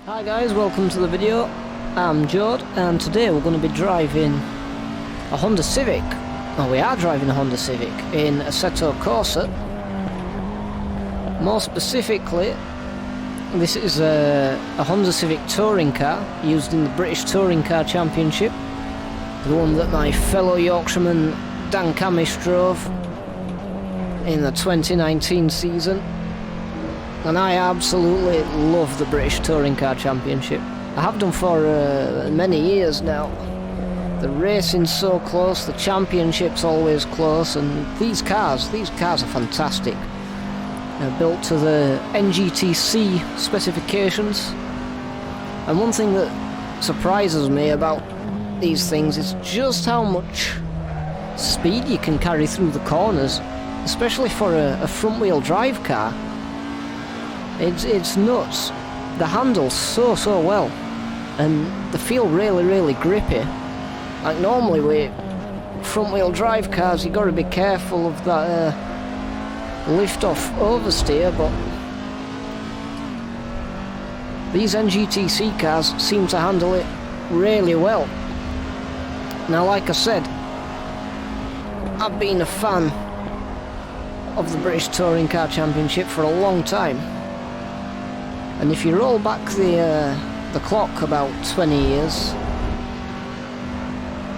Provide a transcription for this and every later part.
Hi guys, welcome to the video. I'm Jod and today we're going to be driving a Honda Civic. We are driving a Honda Civic in Assetto Corsa. More specifically, this is a Honda Civic touring car used in the British Touring Car Championship. The one that my fellow Yorkshireman Dan Camish drove in the 2019 season. And I absolutely love the British Touring Car Championship. I have done for many years now. The racing's so close, the championship's always close, and these cars are fantastic. They're built to the NGTC specifications. And one thing that surprises me about these things is just how much speed you can carry through the corners, especially for a front-wheel drive car. It's nuts. The handles so well, and they feel really grippy. Like normally with front-wheel drive cars, you got to be careful of that lift-off oversteer, but these NGTC cars seem to handle it really well. Now, like I said, I've been a fan of the British Touring Car Championship for a long time. And if you roll back the clock about 20 years,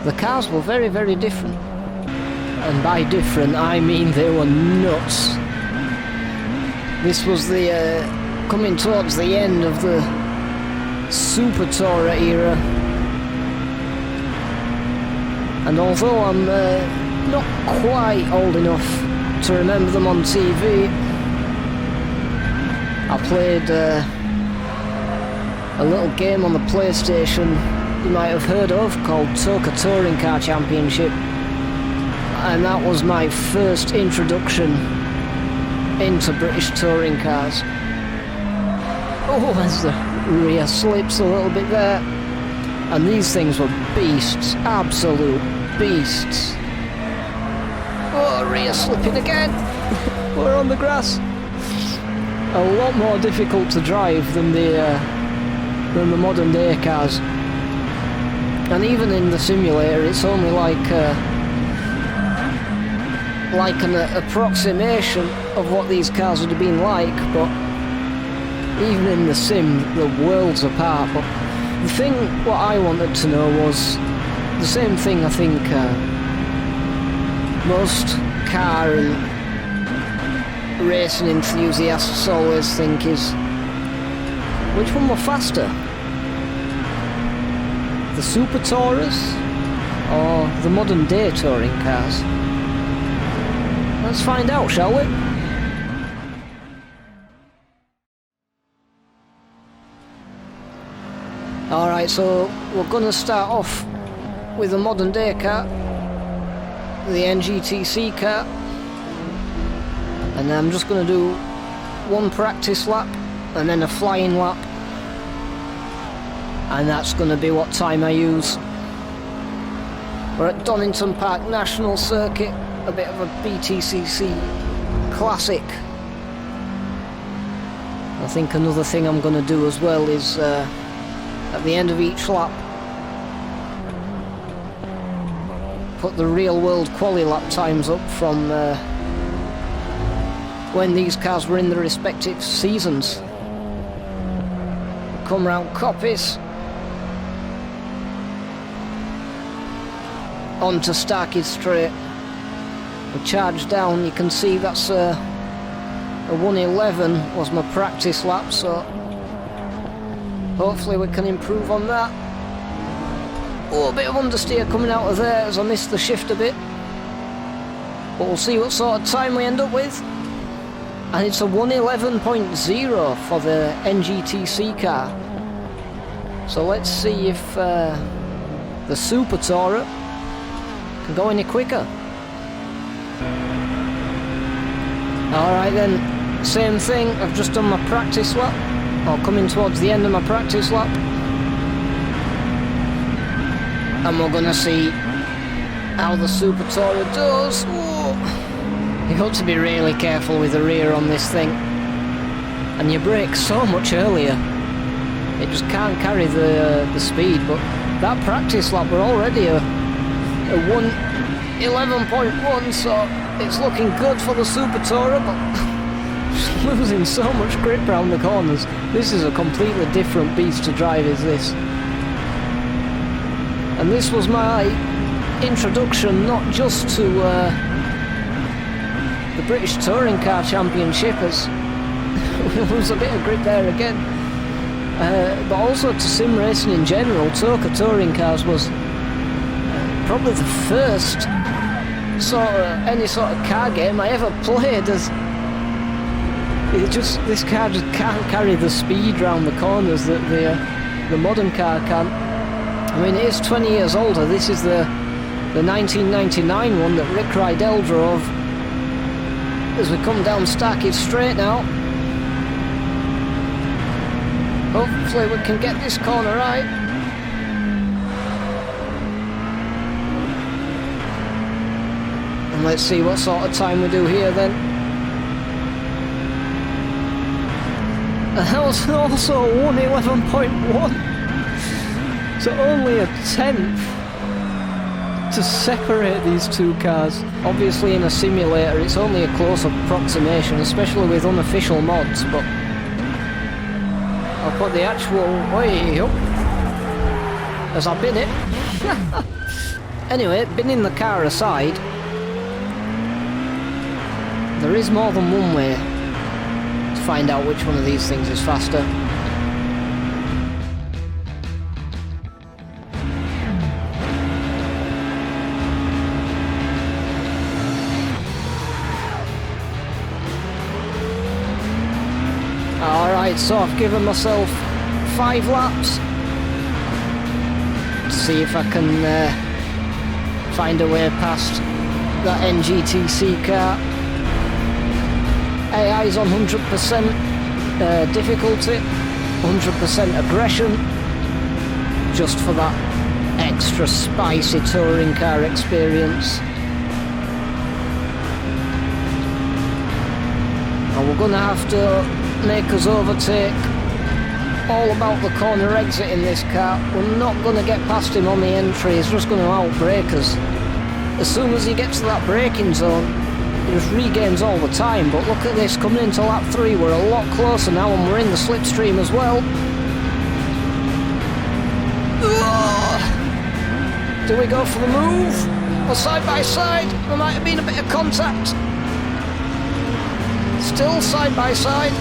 the cars were very different. And by different, I mean they were nuts. This was the coming towards the end of the Supertouring era. And although I'm not quite old enough to remember them on TV, I played a little game on the PlayStation you might have heard of called Touring Car Championship, and that was my first introduction into British touring cars. Oh, as the rear slips a little bit there, and these things were beasts, absolute beasts. Oh, rear slipping again. We're on the grass. A lot more difficult to drive than the modern day cars. And even in the simulator, it's only like an approximation of what these cars would have been like. But even in the sim, the worlds apart. But the thing, what I wanted to know was the same thing. I think most car and racing enthusiasts always think is, which one were faster? The Super Tourers or the modern day touring cars? Let's find out, shall we? Alright, so we're gonna start off with a modern day car, the NGTC car. And I'm just going to do one practice lap and then a flying lap, and that's going to be what time I use. We're at Donington Park National Circuit, a bit of a BTCC classic. I think another thing I'm going to do as well is at the end of each lap put the real world quali lap times up from when these cars were in the respective seasons. Come round Coppice, onto Starkey Straight. We charge down, you can see that's a 1:11 was my practice lap, so hopefully we can improve on that. Oh, a bit of understeer coming out of there as I missed the shift a bit. But we'll see what sort of time we end up with. And it's a 1:11.0 for the NGTC car. So let's see if the Super Tourer can go any quicker. Alright then, same thing, I've just done my practice lap, or coming towards the end of my practice lap. And we're gonna see how the Super Tourer does. Ooh. You've got to be really careful with the rear on this thing, and you brake so much earlier. It just can't carry the speed. But that practice lap, we're already a 1:11.1, so it's looking good for the Super Tourer, but just losing so much grip around the corners. This is a completely different beast to drive, is this. And this was my introduction not just to the British Touring Car Championship, as we lose a bit of grip there again, but also to sim racing in general. TOCA Touring Cars was probably the first any sort of car game I ever played, as this car just can't carry the speed round the corners that the modern car can. I mean, it is 20 years older. This is the 1999 one that Rick Rydell drove. As we come down Starkey Straight now, hopefully we can get this corner right. And let's see what sort of time we do here then. And that was also 1:11.1. So only a tenth to separate these two cars. Obviously in a simulator it's only a close approximation, especially with unofficial mods, but I'll put the actual way up as I bin it. Anyway, binning the car aside, there is more than one way to find out which one of these things is faster. Alright, so I've given myself 5 laps to see if I can find a way past that NGTC car. AI is on 100% difficulty, 100% aggression, just for that extra spicy touring car experience. And we're gonna have to make us overtake all about the corner exit in this car. We're not going to get past him on the entry. He's just going to outbrake us. As soon as he gets to that braking zone, he just regains all the time. But look at this, coming into lap 3, we're a lot closer now, and we're in the slipstream as well. Do we go for the move? Or side by side? There might have been a bit of contact. Still side by side.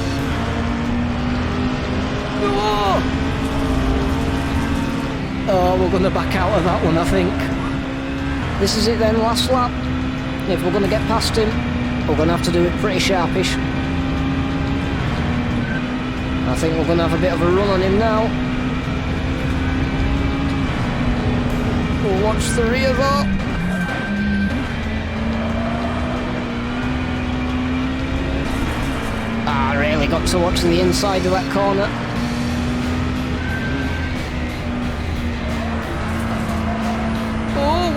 Oh, we're going to back out of that one, I think. This is it then, last lap. If we're going to get past him, we're going to have to do it pretty sharpish. I think we're going to have a bit of a run on him now. We'll watch the rear though. I really got to watch the inside of that corner.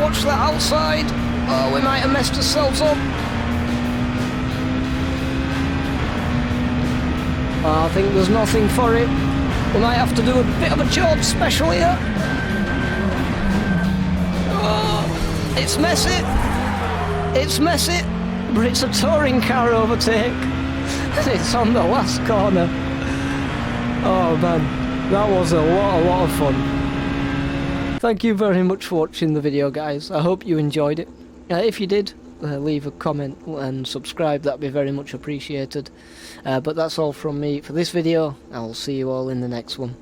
Watch that outside. Oh, we might have messed ourselves up. Oh, I think there's nothing for it. We might have to do a bit of a George special here. Oh, it's messy. It's messy, but it's a touring car overtake. And it's on the last corner. Oh man, that was a lot of fun. Thank you very much for watching the video, guys. I hope you enjoyed it. If you did, leave a comment and subscribe. That'd be very much appreciated. But that's all from me for this video. I'll see you all in the next one.